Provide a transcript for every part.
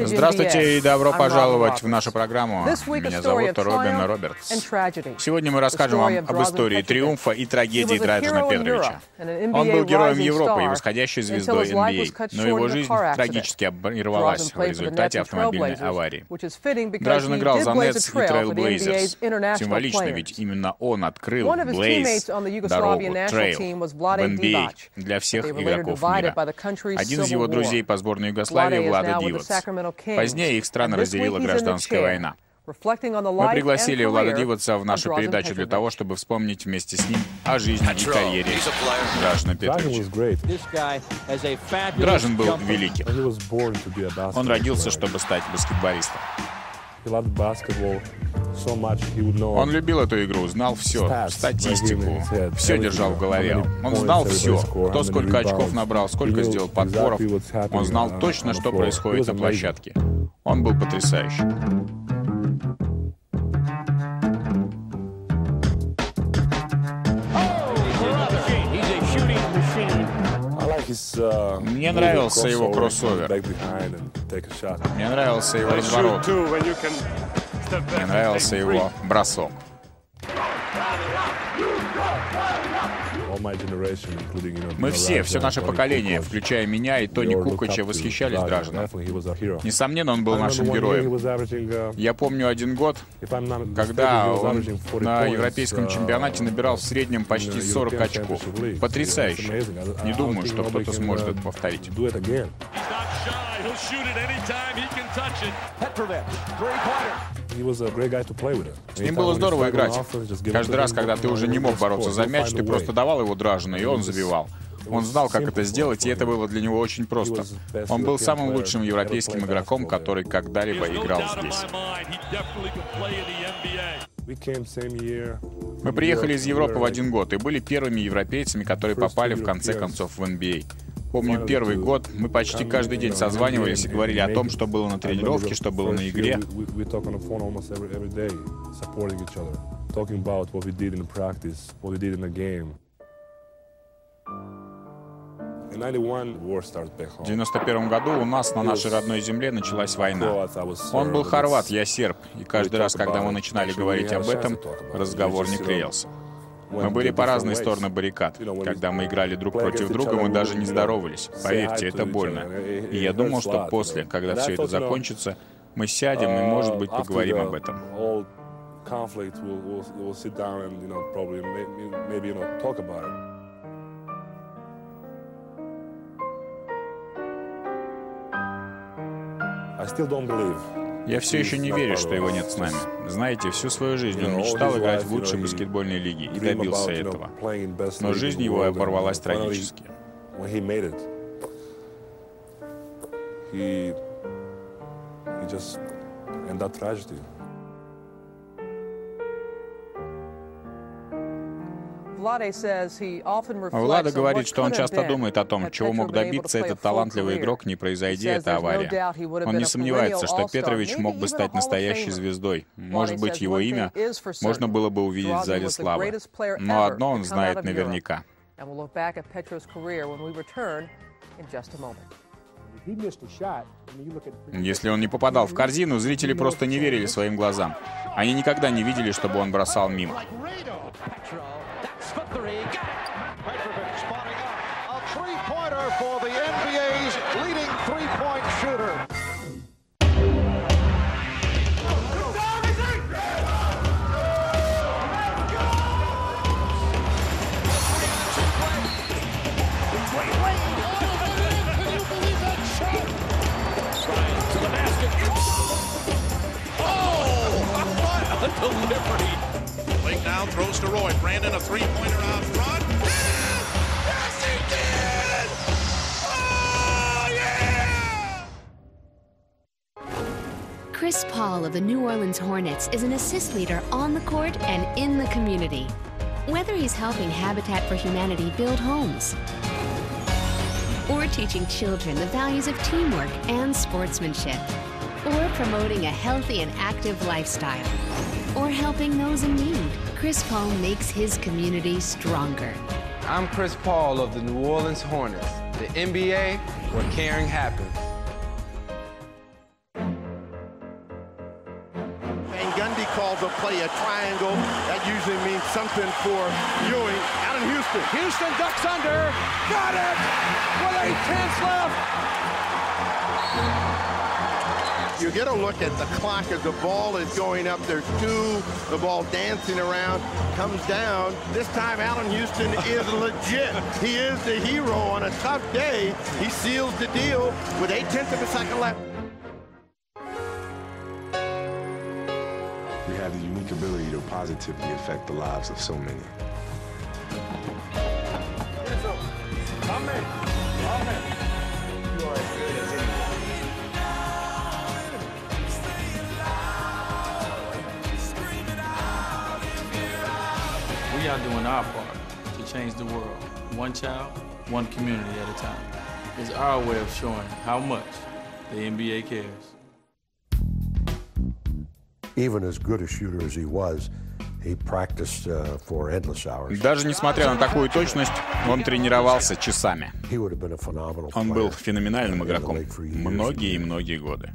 Здравствуйте и добро пожаловать в нашу программу. Меня зовут Робин Робертс. Сегодня мы расскажем вам об истории триумфа и трагедии Дражена Петровича. Он был героем Европы и восходящей звездой NBA, но его жизнь трагически оборвалась в результате автомобильной аварии. Дражен играл за Нетс и Трейл Блейзерс. Символично, ведь именно он открыл Блейз дорогу, трейл, в NBA для всех игроков мира. Один из его друзей по сборной Югославии Влада Дивац. Позднее их страны разделила гражданская война. Мы пригласили Влада Диваца в нашу передачу для того, чтобы вспомнить вместе с ним о жизни и карьере Дражена Петровича. Дражен был великим. Он родился, чтобы стать баскетболистом. Он любил эту игру, знал все, статистику, все держал в голове. Он знал все, кто сколько очков набрал, сколько сделал подборов. Он знал точно, что происходит на площадке. Он был потрясающий. Мне нравился его кроссовер. Мне нравился его разворот. Мне нравился его бросок. Мы все наше поколение, включая меня и Тони Кукача, восхищались Драженом. Несомненно, он был нашим героем. Я помню один год, когда он на европейском чемпионате набирал в среднем почти 40 очков. Потрясающе. Не думаю, что кто-то сможет это повторить. С ним было здорово играть. Каждый раз, когда ты уже не мог бороться за мяч, ты просто давал его Дражену, и он забивал. Он знал, как это сделать, и это было для него очень просто. Он был самым лучшим европейским игроком, который когда-либо играл здесь. Мы приехали из Европы в один год и были первыми европейцами, которые попали в конце концов в NBA. Помню, первый год мы почти каждый день созванивались и говорили о том, что было на тренировке, что было на игре. В 1991 году у нас на нашей родной земле началась война. Он был хорват, я серб, и каждый раз, когда мы начинали говорить об этом, разговор не клеился. Мы были по разные стороны баррикад. Когда мы играли друг против друга, мы даже не здоровались. Поверьте, это больно. И я думал, что после, когда все это закончится, мы сядем и, может быть, поговорим об этом. Я все еще не верю, что его нет с нами. Знаете, всю свою жизнь он мечтал играть в лучшей баскетбольной лиге и добился этого. Но жизнь его оборвалась трагически. Влада говорит, что он часто думает о том, чего мог добиться этот талантливый игрок, не произойди эта авария. Он не сомневается, что Петрович мог бы стать настоящей звездой. Может быть, его имя можно было бы увидеть в зале славы. Но одно он знает наверняка. Если он не попадал в корзину, зрители просто не верили своим глазам. Они никогда не видели, чтобы он бросал мимо. Петрович spotting up. A three-pointer for the NBA's leading three-point shooter. Delivery. Lake now throws to Roy. Brandon, a three-pointer out front. Yes, he did! Oh, yeah! Chris Paul of the New Orleans Hornets is an assist leader on the court and in the community. Whether he's helping Habitat for Humanity build homes, or teaching children the values of teamwork and sportsmanship, or promoting a healthy and active lifestyle, or helping those in need, Chris Paul makes his community stronger. I'm Chris Paul of the New Orleans Hornets, the NBA where caring happens. play a triangle. That usually means something for Ewing. Out in Houston. Houston ducks under. Got it! With 8 tenths left. You get a look at the clock as the ball is going up. There's two. The ball dancing around. Comes down. This time Allen Houston is legit. He is the hero on a tough day. He seals the deal with 8/10 of a second left. We have the unique ability to positively affect the lives of so many. Amen. Amen. You are as good as anyone. We are doing our part to change the world, one child, one community at a time. It's our way of showing how much the NBA cares. Even as good a shooter as he was, he practiced for endless hours. Даже несмотря на такую точность, он тренировался часами. He would have been a phenomenal Он был player. феноменальным игроком многие и многие годы.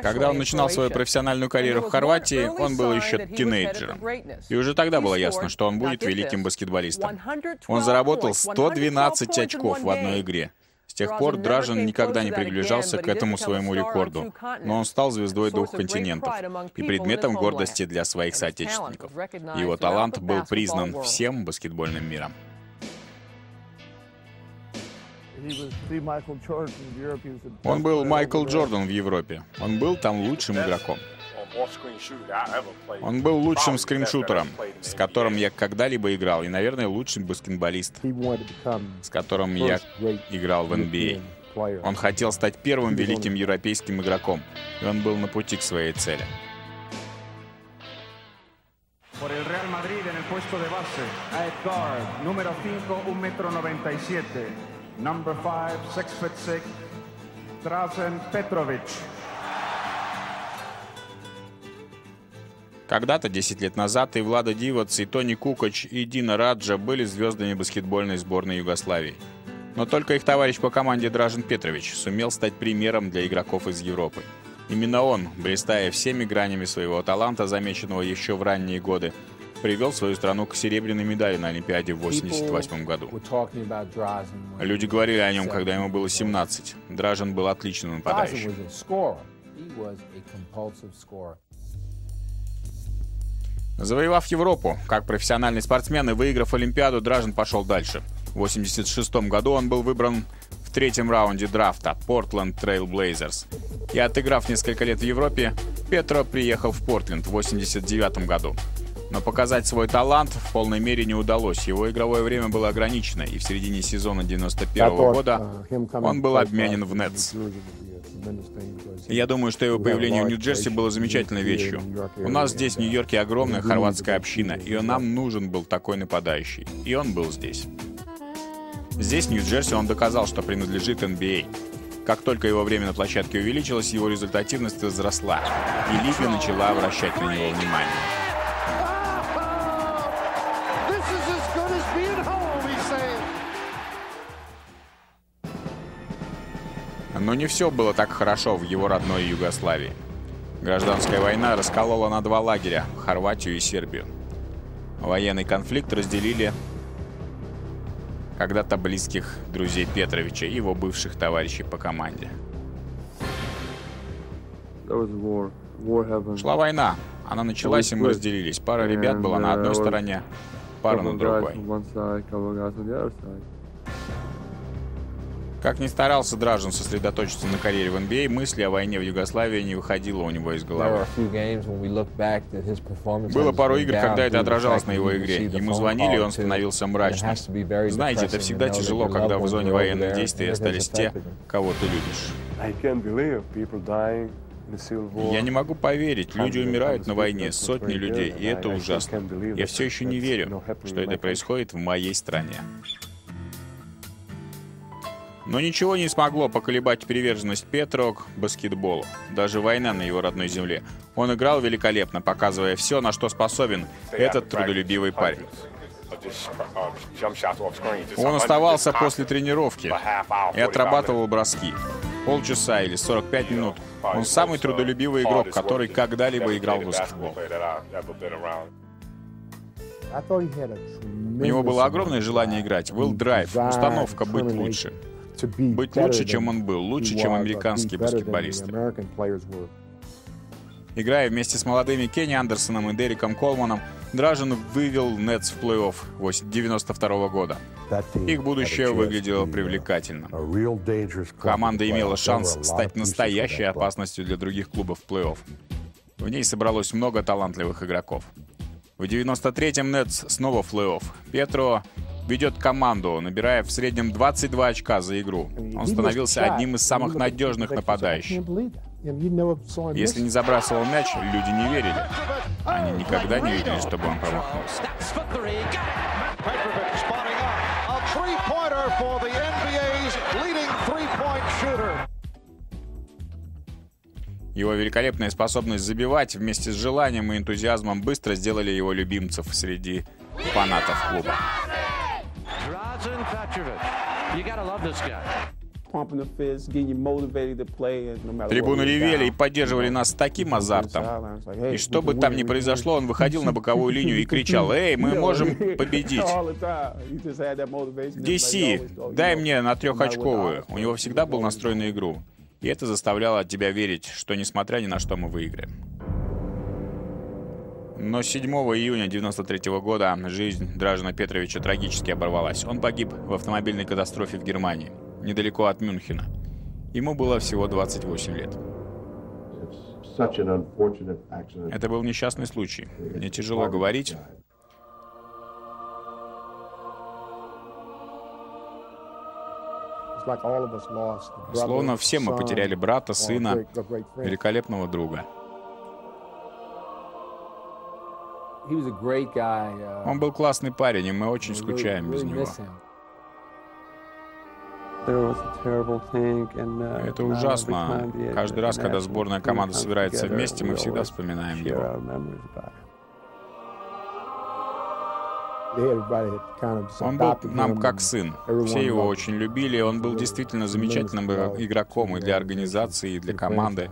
Когда он начинал свою профессиональную карьеру в Хорватии, он был еще тинейджером. И уже тогда было ясно, что он будет великим баскетболистом. Он заработал 112 очков в одной игре. С тех пор Дражен никогда не приближался к этому своему рекорду, но он стал звездой 2 континентов и предметом гордости для своих соотечественников. Его талант был признан всем баскетбольным миром. Он был Майкл Джордан в Европе. Он был там лучшим игроком. Он был лучшим скриншутером, с которым я когда-либо играл, и, наверное, лучшим баскетболистом, с которым я играл в NBA. Он хотел стать первым великим европейским игроком, и он был на пути к своей цели. Por el Real Madrid en el puesto de base, at guard, número 5, 1,97 m. Number 5, 6'6", Дражен Петрович. Когда-то, 10 лет назад, и Влада Дивац, и Тони Кукоч, и Дина Раджа были звездами баскетбольной сборной Югославии. Но только их товарищ по команде Дражен Петрович сумел стать примером для игроков из Европы. Именно он, блистая всеми гранями своего таланта, замеченного еще в ранние годы, привел свою страну к серебряной медали на Олимпиаде в 1988 году. Люди говорили о нем, когда ему было 17. Дражен был отличным нападающим. Завоевав Европу, как профессиональный спортсмен и выиграв Олимпиаду, Дражен пошел дальше. В 1986 году он был выбран в 3-м раунде драфта Portland Trail Blazers. И отыграв несколько лет в Европе, Петро приехал в Портленд в 1989 году. Но показать свой талант в полной мере не удалось. Его игровое время было ограничено, и в середине сезона 1991 года он был обменен в Нетс. Я думаю, что его появление в Нью-Джерси было замечательной вещью. У нас здесь, в Нью-Йорке, огромная хорватская община, и нам нужен был такой нападающий. И он был здесь. Здесь, в Нью-Джерси, он доказал, что принадлежит NBA. Как только его время на площадке увеличилось, его результативность возросла, и лига начала обращать на него внимание. Но не все было так хорошо в его родной Югославии. Гражданская война расколола на 2 лагеря – Хорватию и Сербию. Военный конфликт разделили когда-то близких друзей Петровича и его бывших товарищей по команде. Шла война. Она началась, и мы разделились. Пара ребят была на одной стороне, пара на другой. Как ни старался Дражен сосредоточиться на карьере в NBA, мысли о войне в Югославии не выходило у него из головы. Было пару игр, когда это отражалось на его игре. Ему звонили, и он становился мрачным. Знаете, это всегда тяжело, когда в зоне военных действий остались те, кого ты любишь. Я не могу поверить, люди умирают на войне, сотни людей, и это ужасно. Я все еще не верю, что это происходит в моей стране. Но ничего не смогло поколебать приверженность Петро к баскетболу. Даже война на его родной земле. Он играл великолепно, показывая все, на что способен этот трудолюбивый парень. Он оставался после тренировки и отрабатывал броски. Полчаса или 45 минут. Он самый трудолюбивый игрок, который когда-либо играл в баскетбол. У него было огромное желание играть, был драйв, установка быть лучше. Быть лучше, чем он был, лучше, чем американские баскетболисты. Играя вместе с молодыми Кенни Андерсоном и Дериком Колманом, Дражен вывел Нетс в плей-офф 1992 года. Их будущее выглядело привлекательно. Команда имела шанс стать настоящей опасностью для других клубов в плей-офф. В ней собралось много талантливых игроков. В 93-м Нетс снова в плей-офф. Петро ведет команду, набирая в среднем 22 очка за игру. Он становился одним из самых надежных нападающих. Если не забрасывал мяч, люди не верили. Они никогда не видели, чтобы он промахнулся. Его великолепная способность забивать вместе с желанием и энтузиазмом быстро сделали его любимцев среди фанатов клуба. Трибуны ревели и поддерживали нас с таким азартом. И что бы там ни произошло, он выходил на боковую линию и кричал: «Эй, мы можем победить! DC, дай мне на 3-очковую!» У него всегда был настрой на игру. И это заставляло тебя верить, что несмотря ни на что мы выиграем. Но 7 июня 1993 года жизнь Дражена Петровича трагически оборвалась. Он погиб в автомобильной катастрофе в Германии, недалеко от Мюнхена. Ему было всего 28 лет. Это был несчастный случай. Мне тяжело говорить. Словно все мы потеряли брата, сына, великолепного друга. Он был классный парень, и мы очень скучаем без него. Это ужасно. Каждый раз, когда сборная команда собирается вместе, мы всегда вспоминаем его. Он был нам как сын. Все его очень любили. Он был действительно замечательным игроком и для организации, и для команды,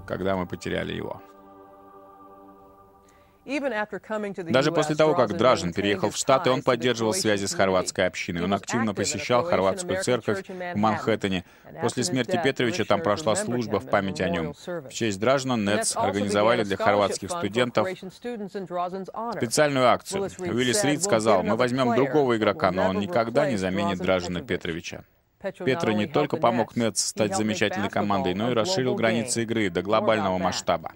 когда мы потеряли его. Даже после того, как Дражен переехал в Штаты, он поддерживал связи с хорватской общиной. Он активно посещал хорватскую церковь в Манхэттене. После смерти Петровича там прошла служба в память о нем. В честь Дражена Нетс организовали для хорватских студентов специальную акцию. Уиллис Рид сказал: «Мы возьмем другого игрока, но он никогда не заменит Дражена Петровича». Петро не только помог Нетс стать замечательной командой, но и расширил границы игры до глобального масштаба.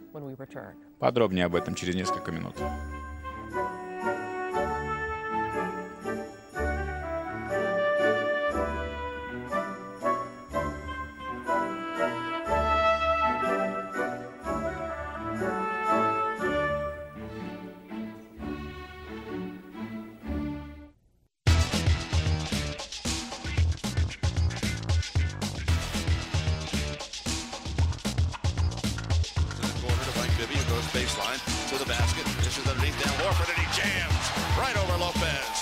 Подробнее об этом через несколько минут. Baseline to the basket. This is underneath down Warford, and he jams right over Lopez.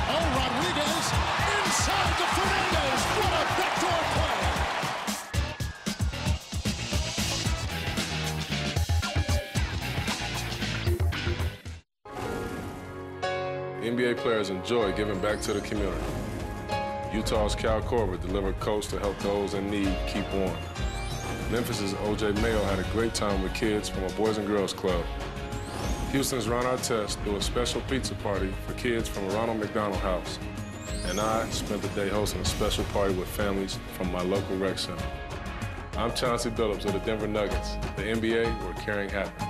Oh, Rodriguez inside to Fernandez. What a backdoor play. NBA players enjoy giving back to the community. Utah's Cal Corbett delivered coats to help those in need keep warm. Memphis's O.J. Mayo had a great time with kids from a Boys and Girls Club. Houston's Ron Artest threw a special pizza party for kids from a Ronald McDonald House. And I spent the day hosting a special party with families from my local rec center. I'm Chauncey Billups of the Denver Nuggets, the NBA where caring happens.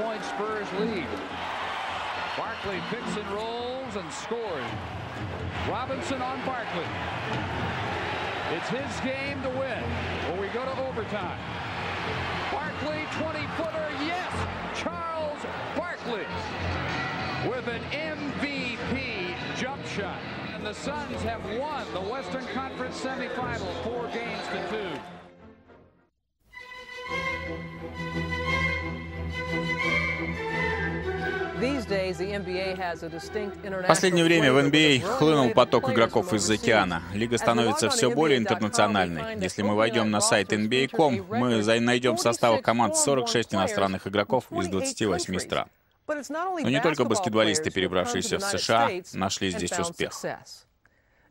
10-point Spurs lead. Barkley picks and rolls and scores. Robinson on Barkley. It's his game to win. Or we go to overtime. Barkley, 20-footer, yes! Charles Barkley with an MVP jump shot. And the Suns have won the Western Conference semifinal 4-2. В последнее время в NBA хлынул поток игроков из океана. Лига становится все более интернациональной. Если мы войдем на сайт NBA.com, мы найдем в составах команд 46 иностранных игроков из 28 стран. Но не только баскетболисты, перебравшиеся в США, нашли здесь успех.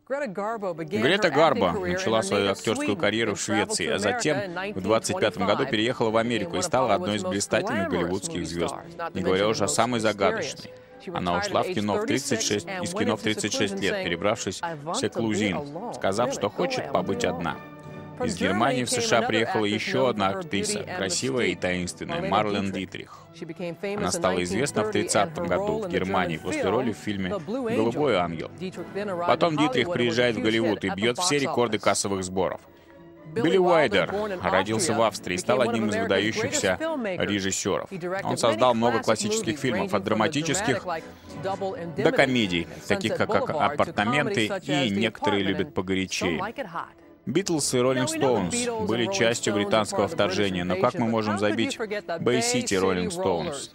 Грета Гарбо начала свою актерскую карьеру в Швеции, а затем в 25 году переехала в Америку и стала одной из блистательных голливудских звезд, не говоря уже о самой загадочной. Она ушла из кино в 36 лет, перебравшись в Секлузин, сказав, что хочет побыть одна. Из Германии в США приехала еще одна актриса, красивая и таинственная, Марлен Дитрих. Она стала известна в 30-м году в Германии после роли в фильме «Голубой ангел». Потом Дитрих приезжает в Голливуд и бьет все рекорды кассовых сборов. Билли Уайдер родился в Австрии и стал одним из выдающихся режиссеров. Он создал много классических фильмов, от драматических до комедий, таких как «Апартаменты» и «Некоторые любят погорячее». Битлз и Роллинг Стоунс были частью британского вторжения, но как мы можем забить Бэй-Сити Роллинг Стоунс?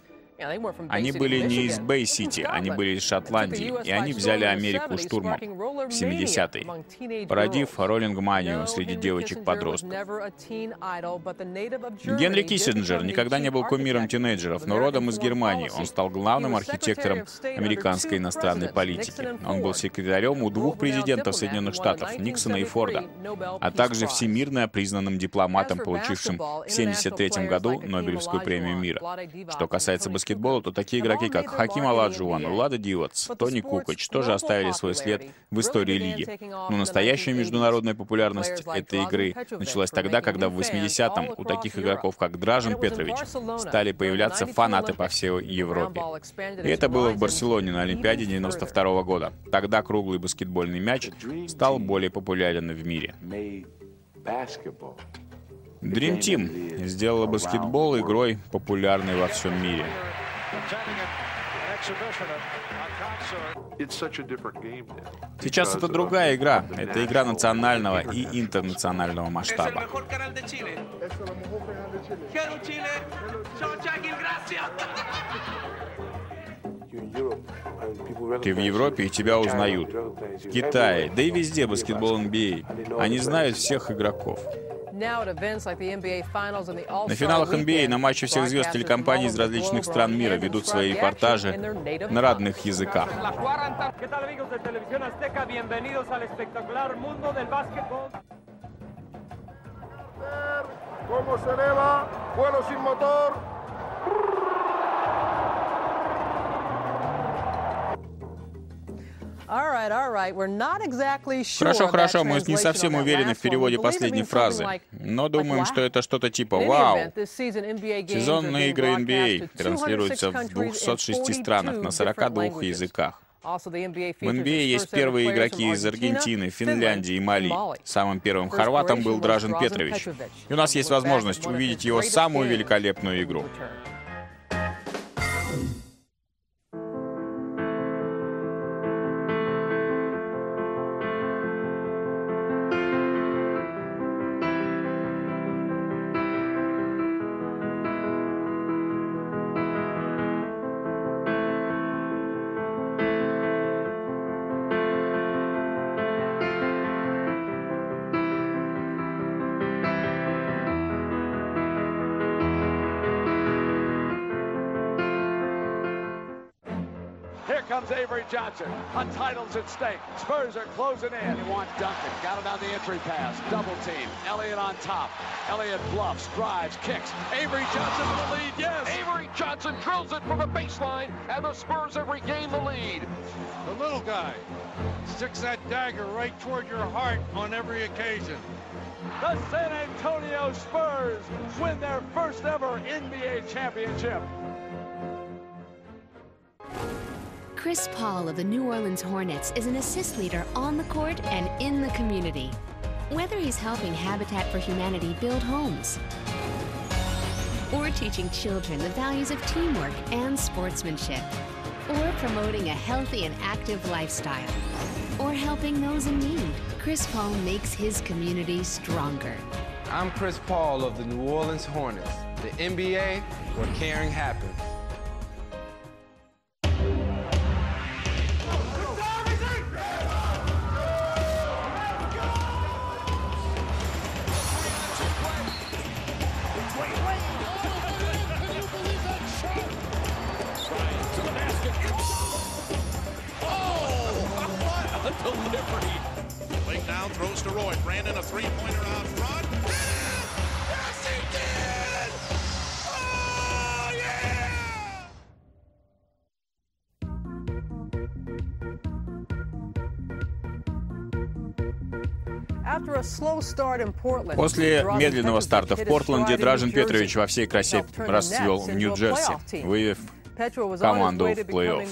Они были не из Бэй-Сити, они были из Шотландии, и они взяли Америку штурмом в 70-е, породив роллингманию среди девочек-подростков. Генри Киссинджер никогда не был кумиром тинейджеров, но родом из Германии. Он стал главным архитектором американской иностранной политики. Он был секретарем у двух президентов Соединенных Штатов, Никсона и Форда, а также всемирно признанным дипломатом, получившим в 1973 году Нобелевскую премию мира. Что касается баскетбола, то такие игроки, как Хаким Оладжуан, Влада Дивац, Тони Кукоч, тоже оставили свой след в истории лиги. Но настоящая международная популярность этой игры началась тогда, когда в 80-м у таких игроков, как Дражен, Петрович, стали появляться фанаты по всей Европе. И это было в Барселоне на Олимпиаде 92 года. Тогда круглый баскетбольный мяч стал более популярен в мире. Dream Team сделала баскетбол игрой, популярной во всем мире. Сейчас это другая игра. Это игра национального и интернационального масштаба. Ты в Европе, и тебя узнают. В Китае, да и везде баскетбол NBA. Они знают всех игроков. На финалах NBA и на матче всех звезд телекомпании из различных стран мира ведут свои репортажи на родных языках. Хорошо, мы не совсем уверены в переводе последней фразы, но думаем, что это что-то типа «Вау». Сезонные игры NBA транслируются в 206 странах на 42 языках. В NBA есть первые игроки из Аргентины, Финляндии и Мали. Самым первым хорватом был Дражен Петрович. И у нас есть возможность увидеть его самую великолепную игру. Comes Avery Johnson. A title's at stake. Spurs are closing in. They want Duncan. Got it on the entry pass. Double team. Elliott on top. Elliott bluffs, drives, kicks. Avery Johnson with the lead. Yes. Avery Johnson drills it from the baseline, and the Spurs have regained the lead. The little guy sticks that dagger right toward your heart on every occasion. The San Antonio Spurs win their first ever NBA championship. Chris Paul of the New Orleans Hornets is an assist leader on the court and in the community. Whether he's helping Habitat for Humanity build homes, or teaching children the values of teamwork and sportsmanship, or promoting a healthy and active lifestyle, or helping those in need, Chris Paul makes his community stronger. I'm Chris Paul of the New Orleans Hornets, the NBA where caring happens. Throws to Roy. Brandon, a three-pointer out front. Yes, he did! Oh, yeah! После медленного старта в Портленде Дражен Петрович во всей красе расцвел в Нью-Джерси, вывев команду в плей-офф.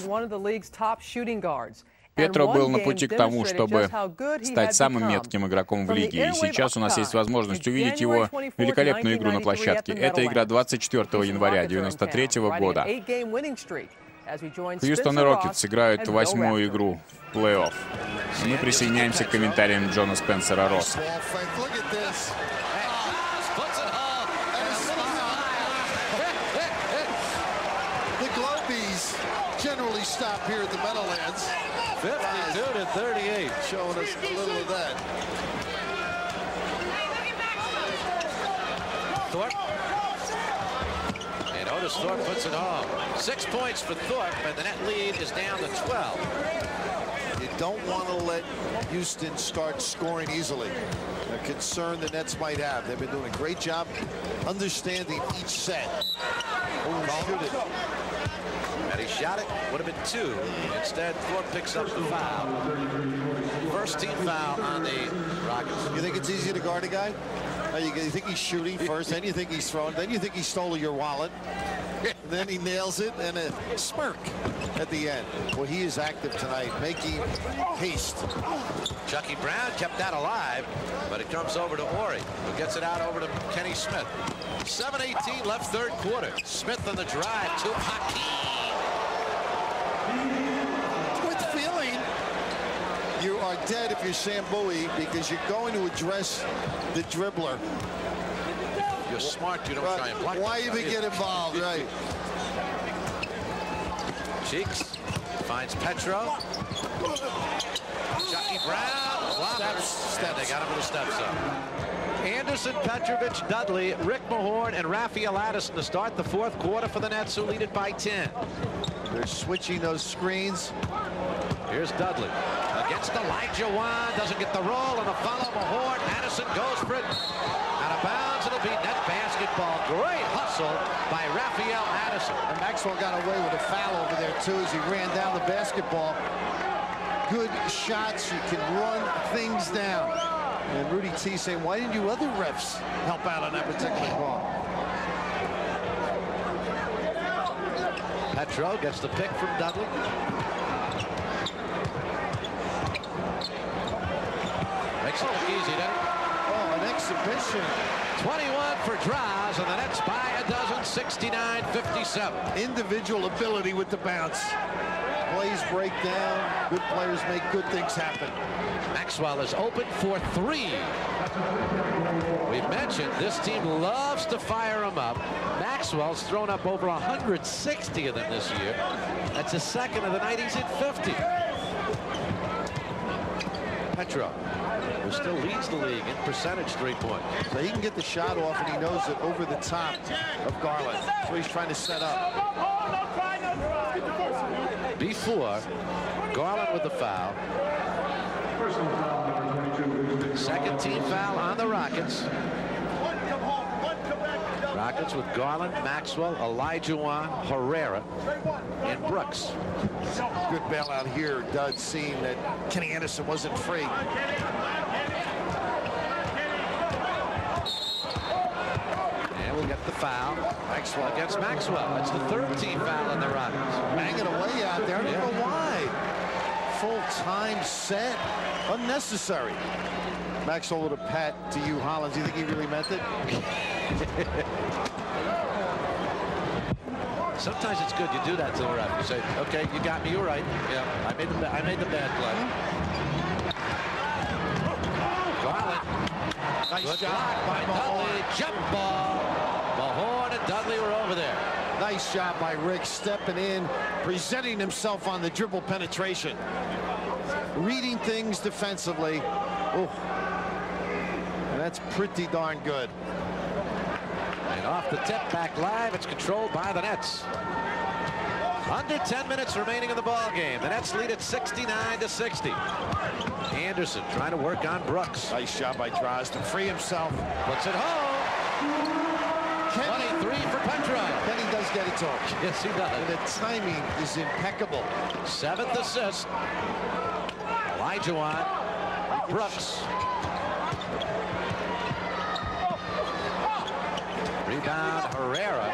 Петро был на пути к тому, чтобы стать самым метким игроком в лиге, и сейчас у нас есть возможность увидеть его великолепную игру на площадке. Это игра 24 января 1993 года. Хьюстон Рокетс играют 8-ю игру в плей-офф. Мы присоединяемся к комментариям Джона Спенсера Росса. Generally stop here at the Meadowlands. 52-38, showing us a little of that. Thorpe. And Otis Thorpe puts it home. 6 points for Thorpe, and the net lead is down to 12. You don't want to let Houston start scoring easily. A concern the Nets might have. They've been doing a great job understanding each set. Oh, shoot it. And he shot it, would have been 2. Instead, Thorpe picks up the foul. First team foul on the Rockets. You think it's easy to guard a guy? You think he's shooting first, then you think he's throwing, then you think he stole your wallet. Then he nails it, and a smirk at the end. Well, he is active tonight, making haste. Chucky Brown kept that alive, but it comes over to Ori, who gets it out over to Kenny Smith. 7:18 left third quarter. Smith on the drive to Hakeem. With feeling, you are dead if you're Sam Bowie, because you're going to address the dribbler. You're smart, you don't try and block. Why even get involved, right? Cheeks finds Petro. Chucky Brown. Steps. They got him with the steps up. Anderson, Petrovich, Dudley, Rick Mahorn, and Raphael Addison to start the fourth quarter for the Nets, who lead it by 10. They're switching those screens. Here's Dudley against Elijah Wan. Doesn't get the roll, and a follow. Mahorn. Addison goes for it. Out of bounds. It'll be net basketball. Great hustle by Raphael Addison. And Maxwell got away with a foul over there, too, as he ran down the basketball. Good shots. You can run things down. And Rudy T saying, why didn't you other refs help out on that particular call? Petro gets the pick from Dudley. Makes it look easy, doesn't it? Oh, an exhibition. 21 for Draz, and the Nets by a dozen, 69-57. Individual ability with the bounce. Plays break down. Good players make good things happen. Maxwell is open for 3. We've mentioned this team loves to fire them up. Maxwell's thrown up over 160 of them this year. That's his second of the night. He's hit 50. Petro, who still leads the league in percentage three-point. So he can get the shot off, and he knows it over the top of Garland. So he's trying to set up. Before, Garland with the foul. Second team foul on the Rockets. Rockets with Garland, Maxwell, Elijah Wan, Herrera, and Brooks. Good bailout here. Dud seeing that Kenny Anderson wasn't free. And we'll get the foul. Maxwell against Maxwell. That's the third team foul on the Rockets. Banging away out there. I don't know why. full-time set. Unnecessary. Maxwell with a pat to you, Hollins. Do you think he really meant it? Sometimes it's good you do that to the ref. You say, okay, you got me, you're right. Yeah, I made the bad play. Garland. Nice job by Dudley. Jump ball. Mahorn and Dudley were over there. Nice job by Rick stepping in, presenting himself on the dribble penetration. Reading things defensively. Oh. And that's pretty darn good. And off the tip, back live, it's controlled by the Nets. Under 10 minutes remaining in the ball game. The Nets lead at 69-60. Anderson trying to work on Brooks. Nice job by Dражen to free himself. Puts it home. 23 for Petrovich. Kenny does get it to him. Yes, he does. And the timing is impeccable. 7th assist. Elijah Brooks. Rebound, Herrera.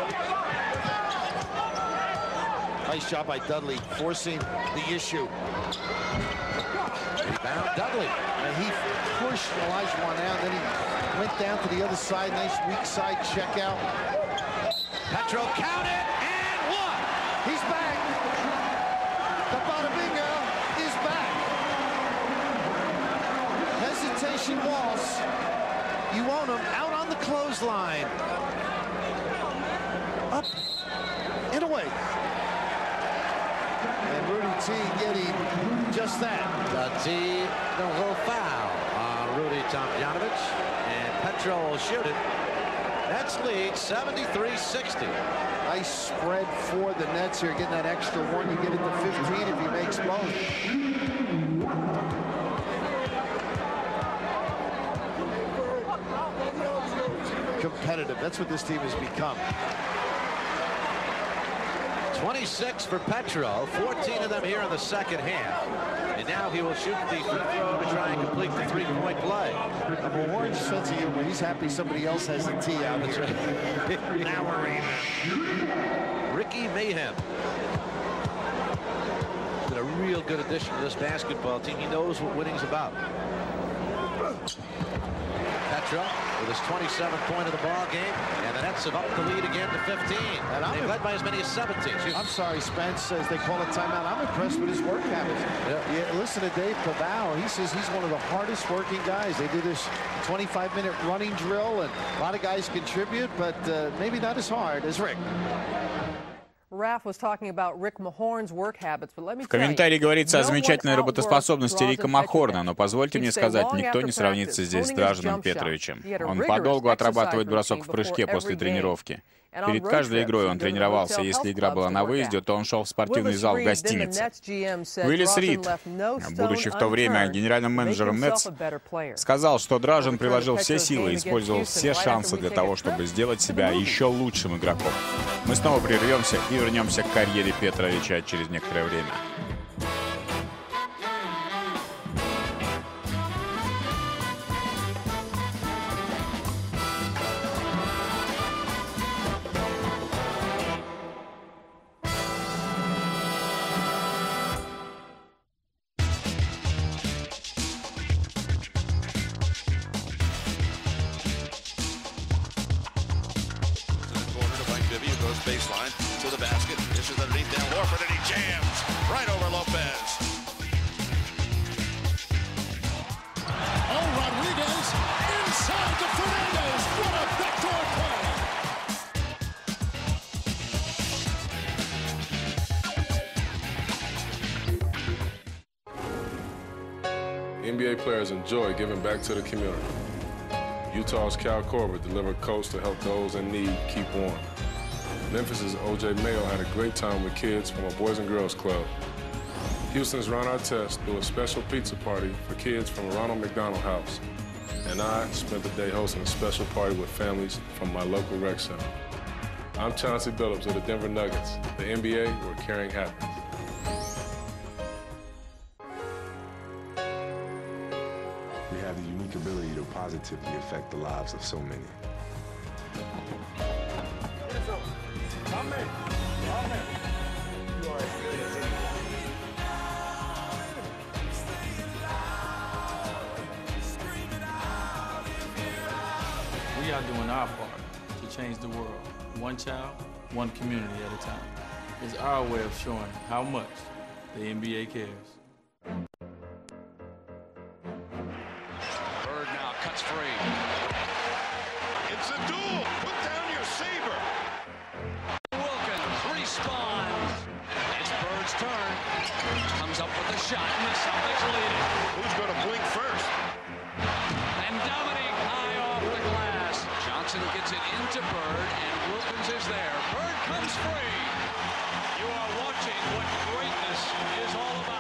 Nice job by Dudley, forcing the issue. Rebound, Dudley. And he pushed Elijah out, then he went down to the other side. Nice weak side check out. Petro counted and one. He's back. The Bada Bingo is back. Hesitation loss. You own him out on the clothesline. Up and away. And Rudy T getting just that. The T, no foul on Rudy Tomjanovich, and Petro will shoot it. Nets lead 73-60. Nice spread for the Nets here, getting that extra one. You get it to 15 if he makes both. Competitive. That's what this team has become. 26 for Petro, 14 of them here in the second half. And now he will shoot the free throw to try and complete the three-point play. Warren's sense of humor. He's happy somebody else has the tee out here. Now we're in. Ricky Mayhem. Been a real good addition to this basketball team. He knows what winning's about. Petro with his 27th point of the ball game, and the Nets have upped the lead again to 15. And they've led by as many as 17. I'm sorry, Spence, as they call a timeout. I'm impressed with his work habits. Yeah, listen to Dave Pavao. He says he's one of the hardest working guys. They do this 25-minute running drill, and a lot of guys contribute, but maybe not as hard as Rick. В комментарии говорится о замечательной работоспособности Рика Махорна, но позвольте мне сказать, никто не сравнится здесь с Драженом Петровичем. Он подолгу отрабатывает бросок в прыжке после тренировки. Перед каждой игрой он тренировался. Если игра была на выезде, то он шел в спортивный зал в гостинице. Уиллис Рид, будучи в то время генеральным менеджером Нетс, сказал, что Дражен приложил все силы и использовал все шансы для того, чтобы сделать себя еще лучшим игроком. Мы снова прервемся и вернемся к карьере Петровича через некоторое время. Baseline to the basket. This is underneath down Warford, and he jams right over Lopez. Oh, Rodriguez inside to Fernandez. What a backdoor play. NBA players enjoy giving back to the community. Utah's Cal Corbett delivered coats to help those in need keep warm. Memphis's O.J. Mayo had a great time with kids from a Boys and Girls Club. Houston's Ron Artest threw a special pizza party for kids from Ronald McDonald House. And I spent the day hosting a special party with families from my local rec center. I'm Chauncey Billups of the Denver Nuggets, the NBA where caring happens. We have the unique ability to positively affect the lives of so many. We are doing our part to change the world, one child, one community at a time. It's our way of showing how much the NBA cares. Bird now cuts free. It's a duel. Put down your saber. Wilkins responds. It's Bird's turn. Comes up with a shot, and the Celtics lead it. Who's going to blink first? And Dominique high off the glass. Johnson gets it into Bird, and Wilkins is there. Bird comes free. You are watching what greatness is all about.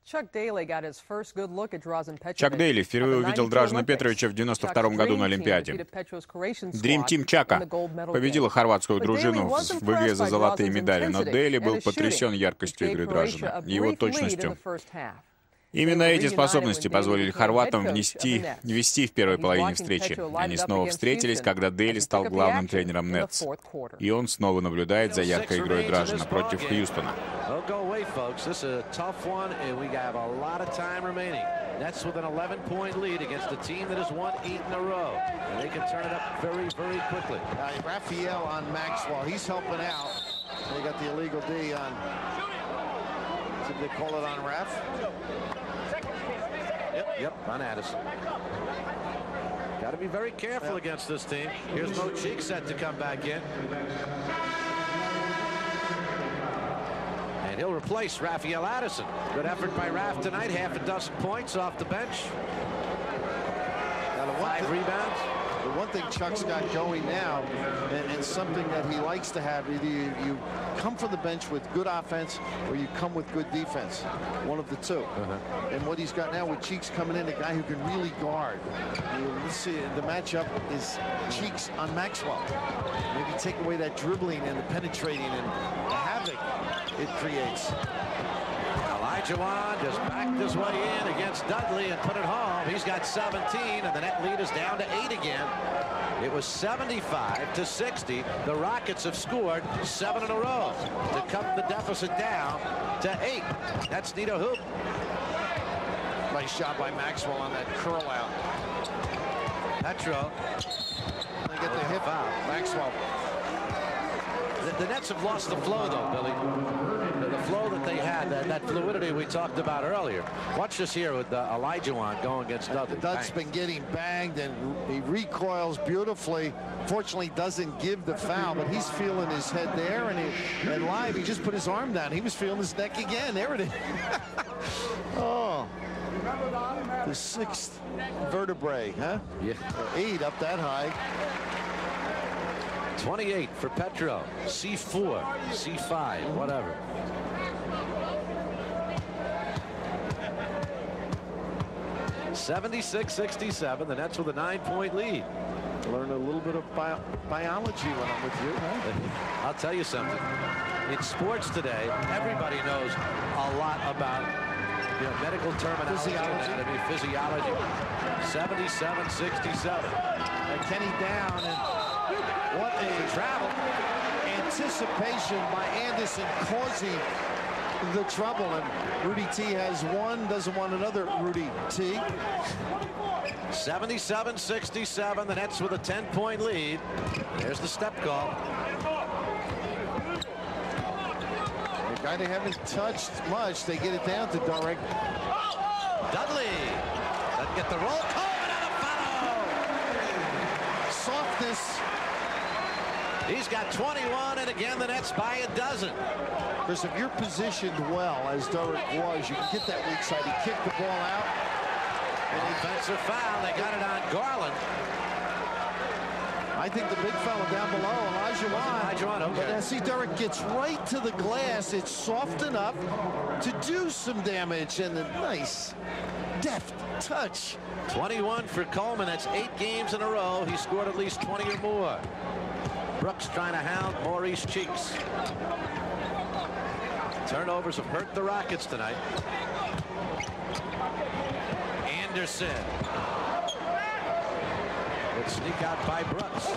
Чак Дейли впервые увидел Дражена Петровича в 1992 году на Олимпиаде. Dream Team Чака победила хорватскую дружину в игре за золотые медали, но Дейли был потрясен яркостью игры Дражена и его точностью. Именно эти способности позволили хорватам вести в первой половине встречи. Они снова встретились, когда Дейли стал главным тренером Нетс. И он снова наблюдает за яркой игрой Дражена против Хьюстона. Nets with an 11-point lead against a team that has won 8 in a row. And they can turn it up very, very quickly. Raphael on Maxwell. He's helping out. They got the illegal D on. Did they call it on Raf? Yep, on Addison. Got to be very careful against this team. Here's Mo Cheek set to come back in. And he'll replace Raphael Addison. Good effort by Raf tonight. Half a dozen points off the bench. 5 rebounds. The one thing Chuck's got going now, and something that he likes to have, either you come from the bench with good offense or you come with good defense. One of the two. And what he's got now with Cheeks coming in, a guy who can really guard. Let's see, the matchup is Cheeks on Maxwell. Maybe take away that dribbling and the penetrating and the havoc it creates. Olajuwon just backed his way in against Dudley and put it home. He's got 17, and the net lead is down to 8 again. It was 75-60. The Rockets have scored 7 in a row to cut the deficit down to 8. That's Nito Hoop. Nice shot by Maxwell on that curl out. Petro. They get the hip out. Maxwell. The Nets have lost the flow, though, Billy. The flow that they had, that fluidity we talked about earlier. Watch this here with Olajuwon going against Dudley. Dud's been getting banged, and he recoils beautifully. Fortunately, doesn't give the foul, but he's feeling his head there, and live, he just put his arm down. He was feeling his neck again. There it is. Oh. The 6th vertebrae, huh? Yeah. 8 up that high. 28 for Petro. C4, C5, whatever. (76-67). The Nets with a 9-point lead. Learn a little bit of biology when I'm with you, huh? I'll tell you something. In sports today, everybody knows a lot about medical terminology, anatomy, physiology. 77-67. Kenny down, and what a travel. Anticipation by Anderson causing the trouble, and Rudy T has one, doesn't want another Rudy T. 77-67, the Nets with a 10-point lead. There's the step call. The guy they haven't touched much, they get it down to Durant. Dudley doesn't get the roll. Coleman on a foul. Softness. He's got 21, and again, the Nets by a dozen. Chris, if you're positioned well, as Durant was, you can get that weak side. He kicked the ball out. An offensive foul. They got it on Garland. I think the big fella down below, Olajuwon. Okay. But see, Durant gets right to the glass. It's soft enough to do some damage, and a nice, deft touch. 21 for Coleman. That's 8 games in a row. He scored at least 20 or more. Brooks trying to hound Maurice Cheeks. Turnovers have hurt the Rockets tonight. Anderson. Good sneak out by Brooks.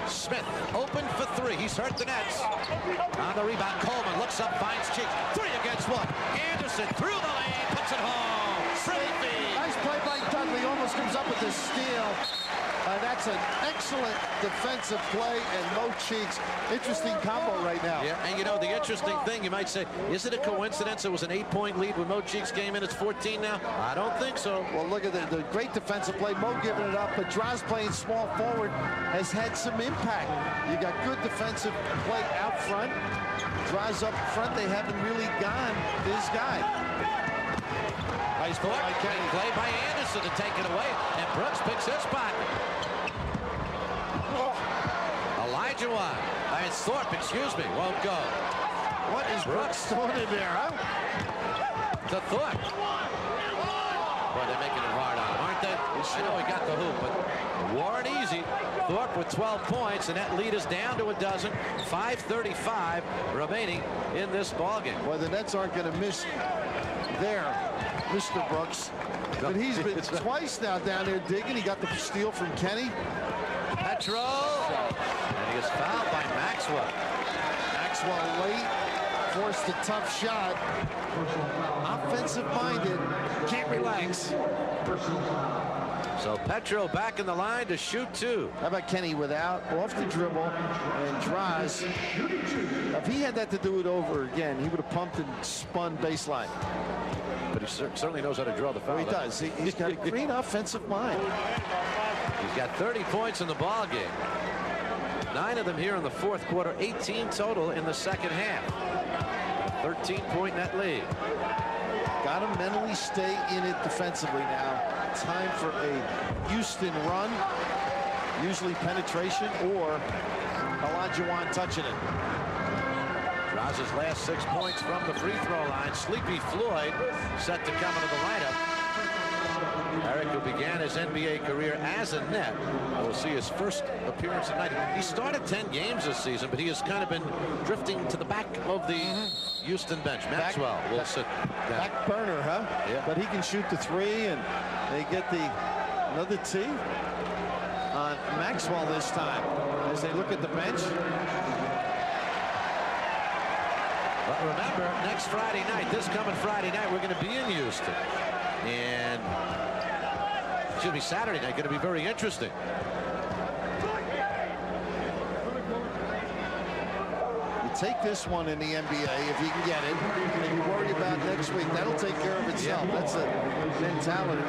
Smith open for three. He's hurt the nets. On the rebound, Coleman looks up, finds Cheeks. 3 against 1. Anderson through the lane, puts it home. Nice play by Dudley. Almost comes up with the steal. That's an excellent defensive play, and Mo Cheeks, interesting combo right now. Yeah, and you know, the interesting thing, you might say, is it a coincidence it was an 8-point lead when Mo Cheeks came in? It's 14 now? I don't think so. Well, look at the great defensive play. Mo giving it up, but Draz playing small forward has had some impact. You got good defensive play out front. Draz up front, they haven't really gone this guy. Nice play by Kenny. Play by Anderson to take it away, and Brooks picks his pocket. Elijah Watt. It's Thorpe, excuse me, won't go. What is Brooks doing in there, huh? To Thorpe. Boy, they're making it hard on him, aren't they? I know he got the hoop, but weren't easy. Thorpe with 12 points, and that lead is down to a dozen. 5:35 remaining in this ballgame. Well, the Nets aren't going to miss there, Mr. Brooks. But he's been twice now down there digging. He got the steal from Kenny. Petro, and he is fouled by Maxwell. Maxwell late, forced a tough shot. Offensive-minded, can't relax. So Petro back in the line to shoot 2. How about Kenny without, off the dribble, and Draz. If he had that to do it over again, he would have pumped and spun baseline. But he certainly knows how to draw the foul. Well, he does. He's got a great offensive mind. He's got 30 points in the ball game. 9 of them here in the fourth quarter. 18 total in the second half. 13-point net lead. Got to mentally stay in it defensively now. Time for a Houston run. Usually penetration or Olajuwon touching it. Draz's last 6 points from the free throw line. Sleepy Floyd set to come into the lineup. Eric, who began his NBA career as a net, will see his first appearance tonight. He started 10 games this season, but he has kind of been drifting to the back of the Houston bench. Maxwell will sit down. Back burner, huh? Yeah. But he can shoot the 3, and they get another tee on Maxwell this time as they look at the bench. But remember, next Friday night, this coming Friday night, we're going to be in Houston. And, excuse me, Saturday night, going to be very interesting. You take this one in the NBA if you can get it, and you worry about next week. That'll take care of itself. Yeah. That's a mentality.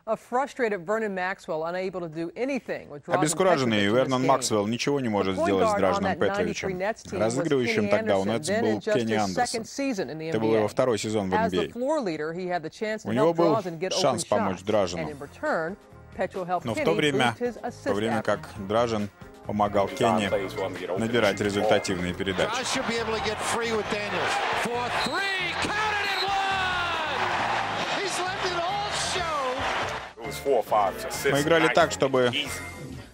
A frustrated Vernon Maxwell unable to do anything with Dражен. Обескураженный Вернон Максвелл ничего не может сделать с Драженом Петровичем. Разыгрывающим тогда у Нетс был Кенни Андерсон. Это был его второй сезон в NBA. У него был шанс помочь Дражену. Но в то время как Дражен помогал Кенни набирать результативные передачи. Мы играли так, чтобы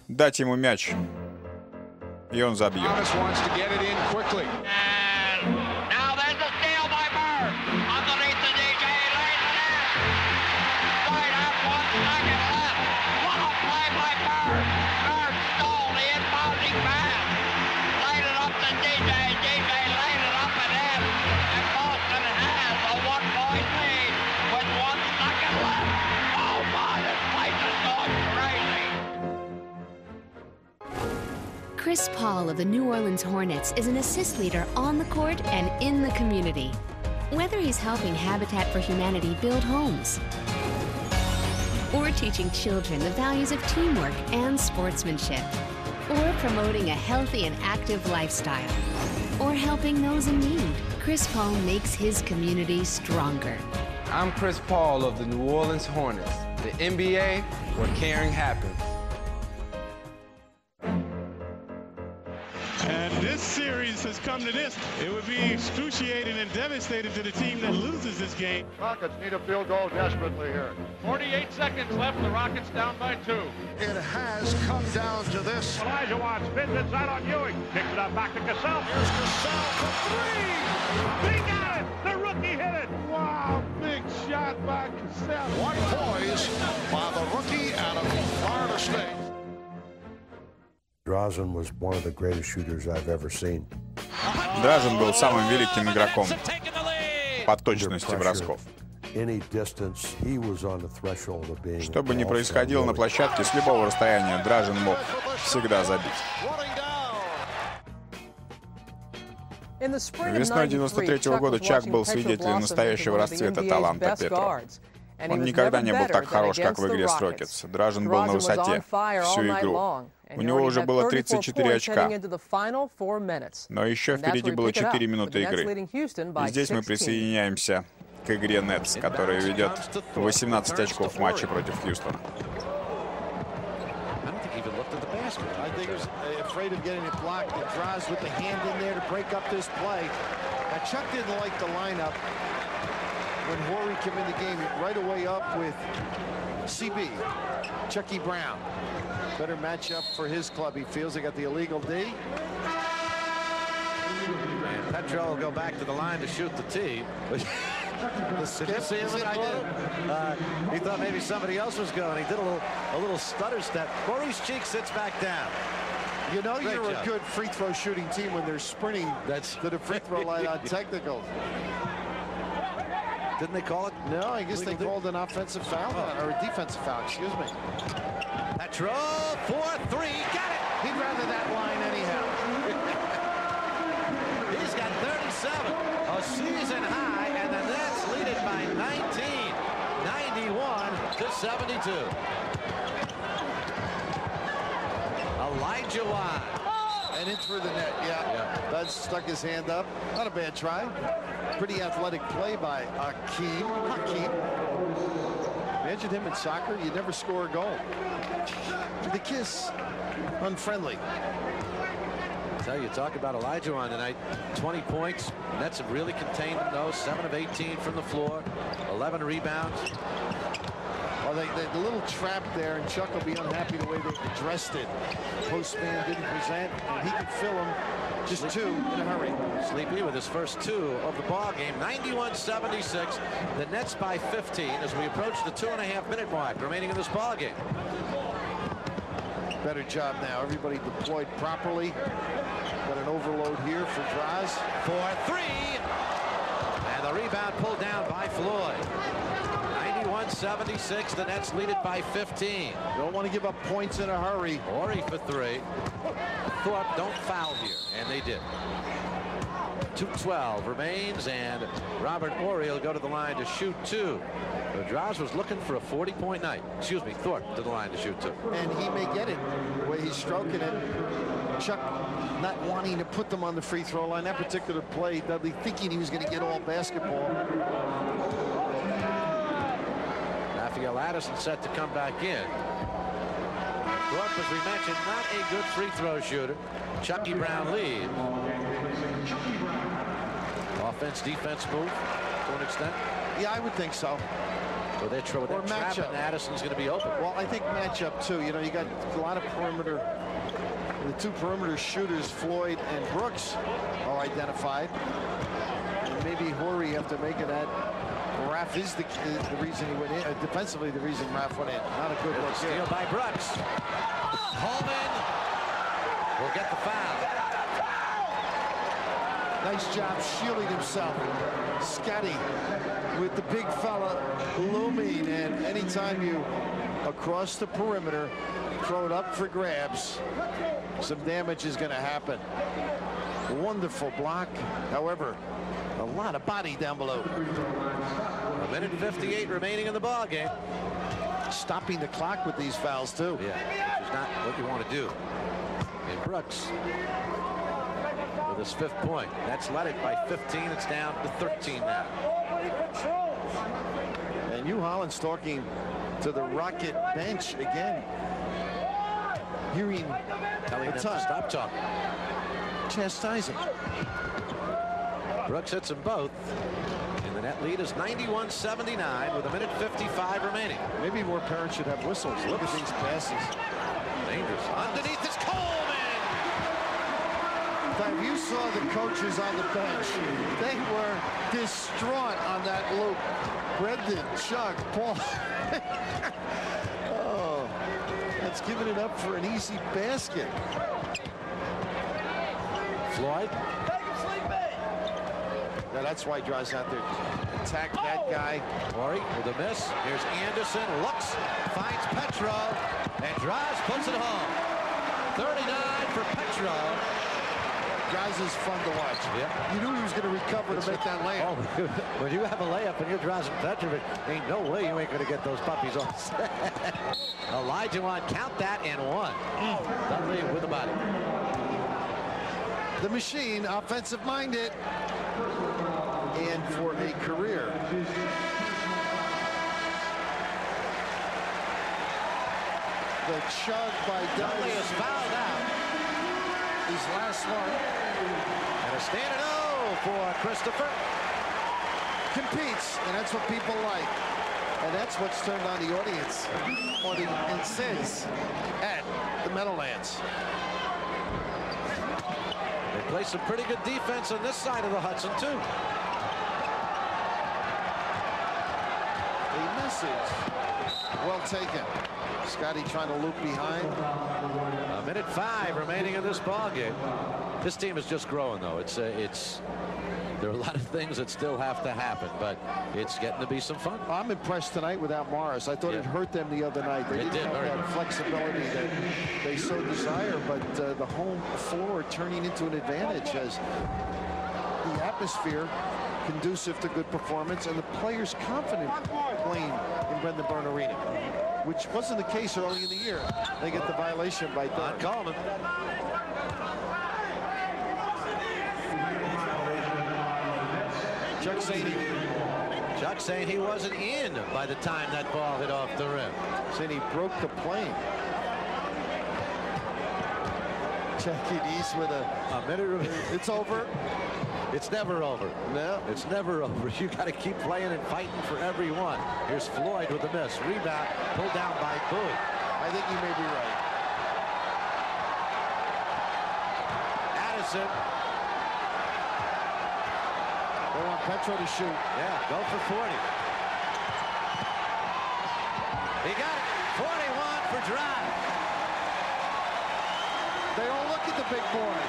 дать ему мяч, и он забьет. Chris Paul of the New Orleans Hornets is an assist leader on the court and in the community. Whether he's helping Habitat for Humanity build homes, or teaching children the values of teamwork and sportsmanship, or promoting a healthy and active lifestyle, or helping those in need, Chris Paul makes his community stronger. I'm Chris Paul of the New Orleans Hornets, the NBA where caring happens. And this series has come to this. It would be excruciating and devastating to the team that loses this game. Rockets need a field goal desperately here. 48 seconds left. The Rockets down by 2. It has come down to this. Elijah Watt spins inside on Ewing. Picks it up back to Cassell. Here's Cassell for 3. He got it. The rookie hit it. Wow, big shot. shot by Cassell. One poise by the rookie out of Florida State. Dражен was one of the greatest shooters I've ever seen. Дражен был самым великим игроком по точности бросков. Что бы ни происходило на площадке, с любого расстояния Дражен мог всегда забить. Весной 93-го года Чак был свидетелем настоящего расцвета таланта Петро. Он никогда не был так хорош, как в игре с Рокетс. Дражен был на высоте всю игру. У него уже было 34 очка. Но еще впереди было 4 минуты игры. И здесь мы присоединяемся к игре Нетс, которая ведет 18 очков в матче против Хьюстона. I think he was afraid of getting it blocked. And Draz with the hand in there to break up this play. Now Chuck didn't like the lineup when Horry came in the game. Right away up with CB, Chucky Brown. Better matchup for his club. He feels they got the illegal D. And Petro will go back to the line to shoot the tee. Did you see what I did? He thought maybe somebody else was going. He did a little stutter step. Maurice Cheek sits back down. You know you're a good free throw shooting team when they're sprinting to the free throw line on technicals. Didn't they call it? No, I guess they called an offensive foul or a defensive foul. Excuse me. Petro 4-3. Got it. He'd rather that line anyhow. He's got 37, a season high, and the Nets lead it by 19, 91-72. Elijah Wan. And in through the net, yeah. Bud stuck his hand up. Not a bad try. Pretty athletic play by Hakeem. Imagine him in soccer, you never score a goal. The kiss, unfriendly. Tell you, talk about Elijah Wan tonight. 20 points. Nets have really contained him, though. 7 of 18 from the floor. 11 rebounds. Well, the little trap there, and Chuck will be unhappy the way they addressed it. Postman didn't present, and he could fill them. Just 2 in a hurry. Sleepy with his first 2 of the ball game. 91-76. The Nets by 15 as we approach the 2.5-minute mark remaining in this ball game. Better job now. Everybody deployed properly. Got an overload here for Draz. 4-3. And the rebound pulled down by Floyd. 91-76. The Nets lead it by 15. Don't want to give up points in a hurry. Horry for 3. Thorpe, don't foul here. And they did. 2:12 remains, and Robert Horry will go to the line to shoot 2. Draz was looking for a 40-point night. Excuse me, Thorpe to the line to shoot 2. And he may get it the way he's stroking it. Chuck not wanting to put them on the free throw line. That particular play, Dudley thinking he was going to get all basketball. Raphael Addison set to come back in. Thorpe, as we mentioned, not a good free throw shooter. Chucky Brown lead. Offense, defense move to an extent. Yeah, I would think so. So they're matchup. Addison's going to be open. Well, I think matchup too. You know, you got a lot of perimeter. The 2 perimeter shooters, Floyd and Brooks, are identified. And maybe Horry after making that. Raph is the reason he went in. Defensively, the reason Raph went in. Not a good look. Steal by Brooks. Holman will get the foul. Nice job shielding himself. Scotty with the big fella looming, and anytime you across the perimeter throw it up for grabs, some damage is going to happen. Wonderful block. However, a lot of body down below. 1:58 remaining in the ball game. Stopping the clock with these fouls too. Yeah, which is not what you want to do. And Brooks with his 5th point. That's led it by 15. It's down to 13 now. And Hugh Holland's talking to the Rocket bench again. Hearing telling them to stop talking. Chastising. Brooks hits them both. And the net lead is 91-79 with 1:55 remaining. Maybe more parents should have whistles. Look at these passes. Dangerous. Underneath is Coleman. If you saw the coaches on the bench, they were distraught on that loop. Brendan, Chuck, Paul. Oh, that's giving it up for an easy basket. Floyd. Now that's why he drives out there. Attack that guy. Morey with a miss. Here's Anderson. Looks. Finds Petro. And drives. Puts it home. 39 for Petro. Drives is fun to watch. Yeah. You knew he was going to recover to make that layup. Oh, when you have a layup and you're Dражen Petrovic, ain't no way you ain't going to get those puppies off. Elijah Wan, count that and one. Dudley with the body. The machine, offensive-minded, and for a career. The chug by Dudley is fouled out. His last one. And a standing O for Christopher. Competes, and that's what people like. And that's what's turned on the audience. And says at the Meadowlands. They play some pretty good defense on this side of the Hudson, too. A message. Well taken. Scotty trying to loop behind. 1:05 remaining in this ball game. This team is just growing, though. There are a lot of things that still have to happen, but it's getting to be some fun. I'm impressed tonight without Morris. I thought it hurt them the other night. They didn't have that flexibility that they so desire, but the home floor turning into an advantage as the atmosphere conducive to good performance and the players confident playing in Brendan Byrne Arena, which wasn't the case early in the year. They get the violation by Don Coleman. Chuck saying he wasn't in by the time that ball hit off the rim. Saying he broke the plane. Jackie East with a minute. It's over. It's never over. No. It's never over. You got to keep playing and fighting for everyone. Here's Floyd with the miss. Rebound pulled down by Bowie. I think you may be right. Addison. They want Petro to shoot. Yeah, go for 40. He got it. 41 for Dражen. They all look at the big boy.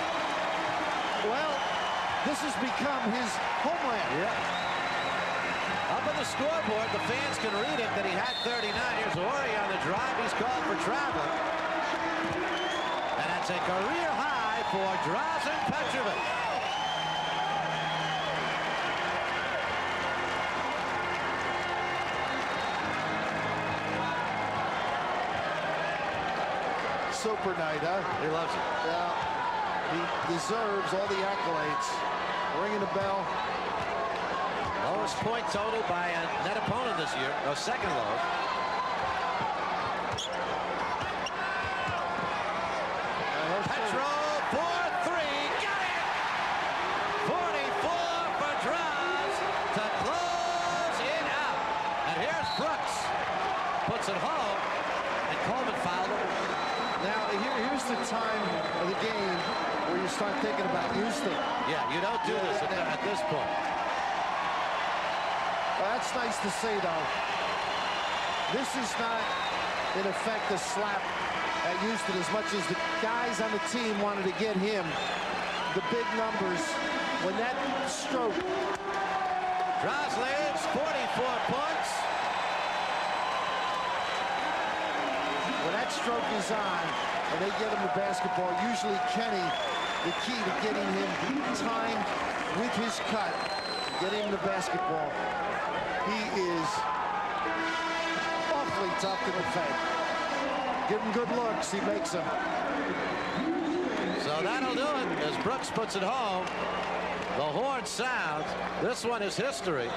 Well, this has become his homeland. Yeah. Up on the scoreboard, the fans can read it that he had 39. Here's Ori on the drive. He's called for traveling. And that's a career high for Dражen Petrovic. Super night, huh? He loves it. Yeah. He deserves all the accolades. Ringing the bell. Lowest point total by a net opponent this year. No, second lowest. Petro for three. Got it! 44 for Dражen to close it out. And here's Brooks. Puts it home. And Coleman fouled him. Now, here's the time of the game where you start thinking about Houston. Yeah, you don't do this at this point. Well, that's nice to say, though. This is not, in effect, a slap at Houston as much as the guys on the team wanted to get him the big numbers. When that stroke... Dражen leads 44 points. When that stroke is on and they get him the basketball, usually Kenny, the key to getting him timed with his cut, getting him the basketball, he is awfully tough to defend. Give him good looks, he makes them. So that'll do it as Brooks puts it home. The horn sounds. This one is history.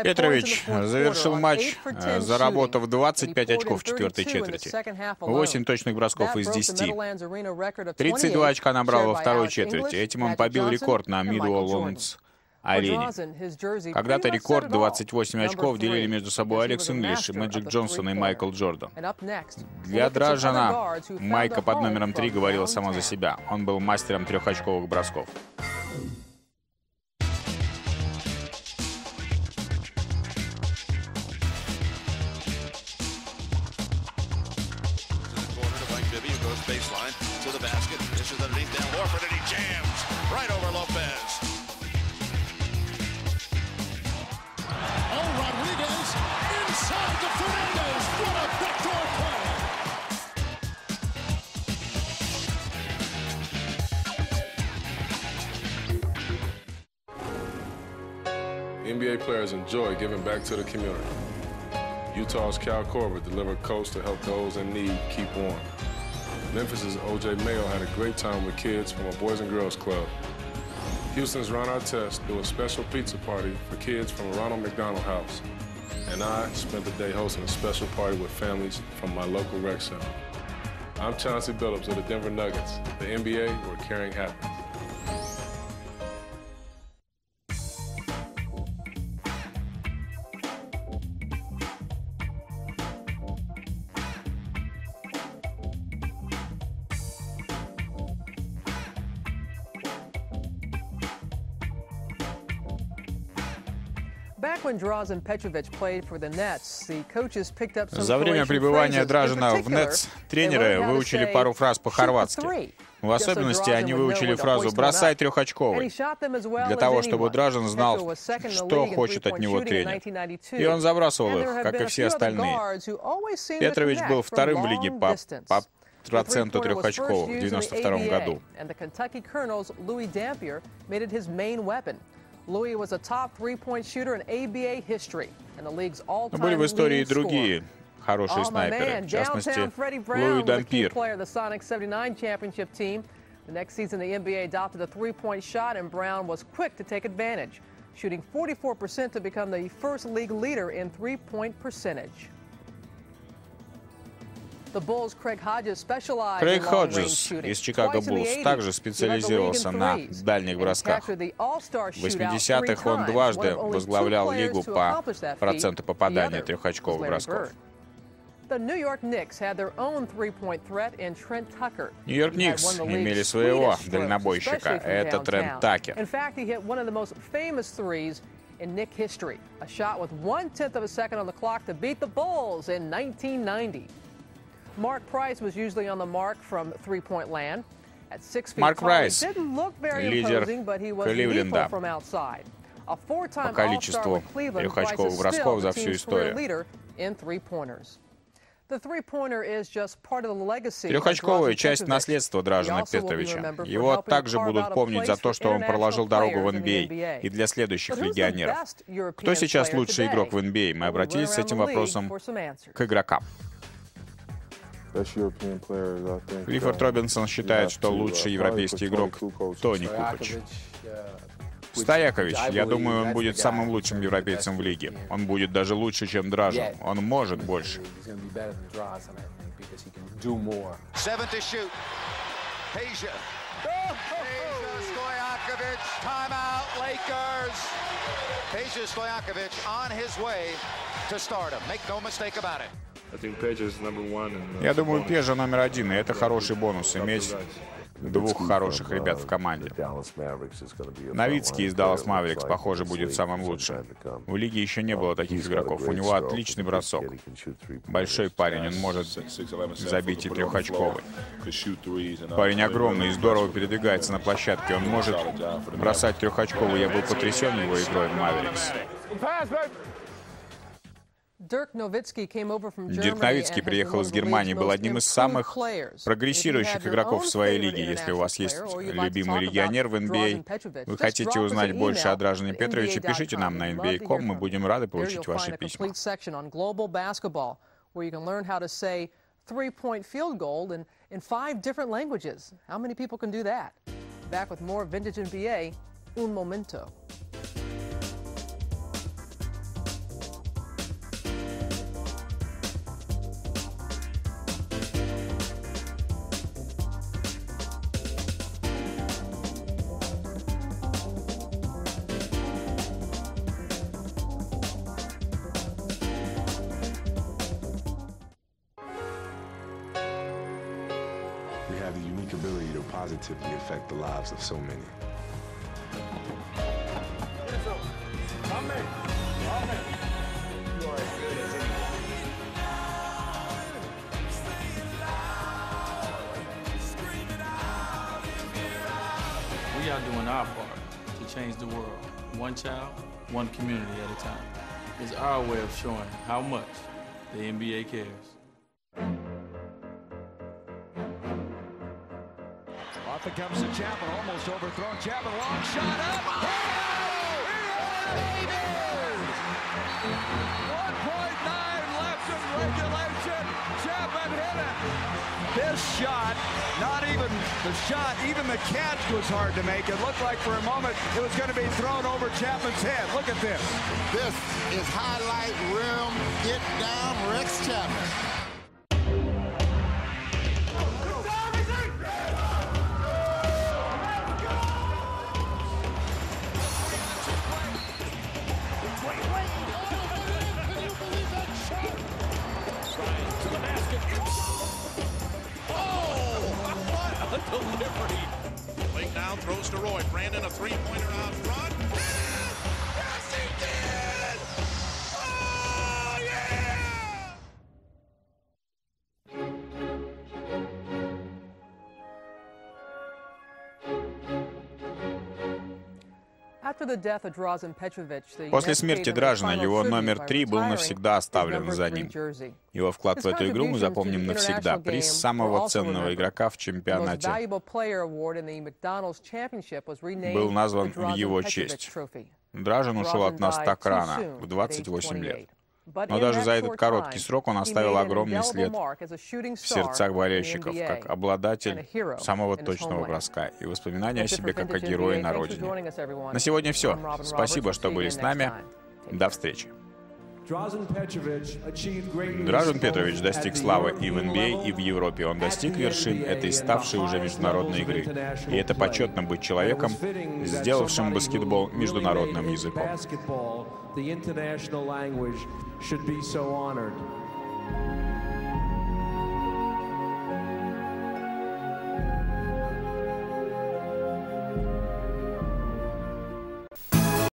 Петрович завершил матч, заработав 25 очков в четвертой четверти. 8 точных бросков из 10. 32 очка набрал во второй четверти. Этим он побил рекорд на Mid-All Women's арене. Когда-то рекорд 28 очков делили между собой Алекс Инглиш, Мэджик Джонсон и Майкл Джордан. Для Дражена майка под номером 3 говорила сама за себя. Он был мастером трехочковых бросков. Baseline to the basket. This is underneath down Warford, and he jams right over Lopez. Oh, Rodriguez inside to Fernandez. What a backdoor play. NBA players enjoy giving back to the community. Utah's Cal Corbett delivered coats to help those in need keep warm. Memphis's O.J. Mayo had a great time with kids from a Boys and Girls Club. Houston's Ron Artest threw a special pizza party for kids from a Ronald McDonald House. And I spent the day hosting a special party with families from my local rec center. I'm Chauncey Billups of the Denver Nuggets, the NBA where caring happens. За время пребывания Дражена в Нетс тренеры выучили пару фраз по-хорватски. В особенности они выучили фразу «бросай трехочковый», для того, чтобы Дражен знал, что хочет от него тренер. И он забрасывал их, как и все остальные. Петрович был вторым в лиге по проценту трехочковых в 1992 году. Louis was a top three-point shooter in ABA history and the league's all-time были в истории и leading scorer. другие хорошие снайперы, в частности, Луи Дампир. Player of the Sonic 79 championship team. The next season, the NBA adopted a three-point shot, and Brown was quick to take advantage, shooting 44% to become the first league leader in three-point percentage. Крейг Ходжес из Чикаго Буллс также специализировался на дальних бросках. В 80-х он дважды возглавлял лигу по проценту попадания трехочковых бросков. Нью-Йорк Никс имели своего дальнобойщика. Это Трент Такер. In Knick history, a shot with 1/10 of a second on the clock to beat the Bulls in 1990. Mark Price was usually on the mark from three-point land. At 6 feet tall, he didn't look very imposing, but he was lethal from outside. A four-time All-Star with Cleveland, Price is still the team's career leader in three-pointers. The three-pointer is just part of the legacy. Трехочковая часть наследства Дражена Петровича. Его также будут помнить за то, что он проложил дорогу в NBA и для следующих легионеров. Кто сейчас лучший игрок в NBA? Мы обратились с этим вопросом к игрокам. Клиффорд Робинсон считает, что лучший европейский игрок Тони Кукач. Стоякович, я думаю, он будет самым лучшим европейцем в лиге. Он будет даже лучше, чем Дражен. Он может больше. Я думаю, Пежа номер один, и это хороший бонус, иметь двух хороших ребят в команде. Новицкий из Dallas Mavericks, похоже, будет самым лучшим. В лиге еще не было таких игроков. У него отличный бросок. Большой парень, он может забить и трехочковый. Парень огромный и здорово передвигается на площадке. Он может бросать трехочковый. Я был потрясен его игрой в Mavericks. Дирк Новицкий приехал из Германии, был одним из самых прогрессирующих игроков в своей лиге. Если у вас есть любимый легионер в NBA, вы хотите узнать больше о Дражене Петровиче, пишите нам на NBA.com, мы будем рады получить ваши письма. Three-point field goal in 5 different languages. How many people can do that? Back with more Vintage NBA, un momento. unique ability to positively affect the lives of so many. We are doing our part to change the world, one child, one community at a time. It's our way of showing how much the NBA cares. Off it comes to Chapman, almost overthrown. Chapman, long shot up. Oh! It is! 1.9 left in regulation. Chapman hit it. This shot, not even the shot, even the catch was hard to make. It looked like for a moment it was going to be thrown over Chapman's head. Look at this. This is highlight rim, get down, Rex Chapman. Delivery. Lake now throws to Roy. Brandon, a three-pointer out front. Yes, he did! Oh, yeah! После смерти Дражена его номер 3 был навсегда оставлен за ним. Его вклад в эту игру мы запомним навсегда. Приз самого ценного игрока в чемпионате был назван в его честь. Дражен ушел от нас так рано, в 28 лет. Но даже за этот короткий срок он оставил огромный след в сердцах болельщиков, как обладатель самого точного броска и воспоминания о себе как о герое на родине. На сегодня все. Спасибо, что были с нами. До встречи. Дражен Петрович достиг славы и в NBA, и в Европе. Он достиг вершин этой ставшей уже международной игры. И это почетно быть человеком, сделавшим баскетбол международным языком. The international language should be so honored.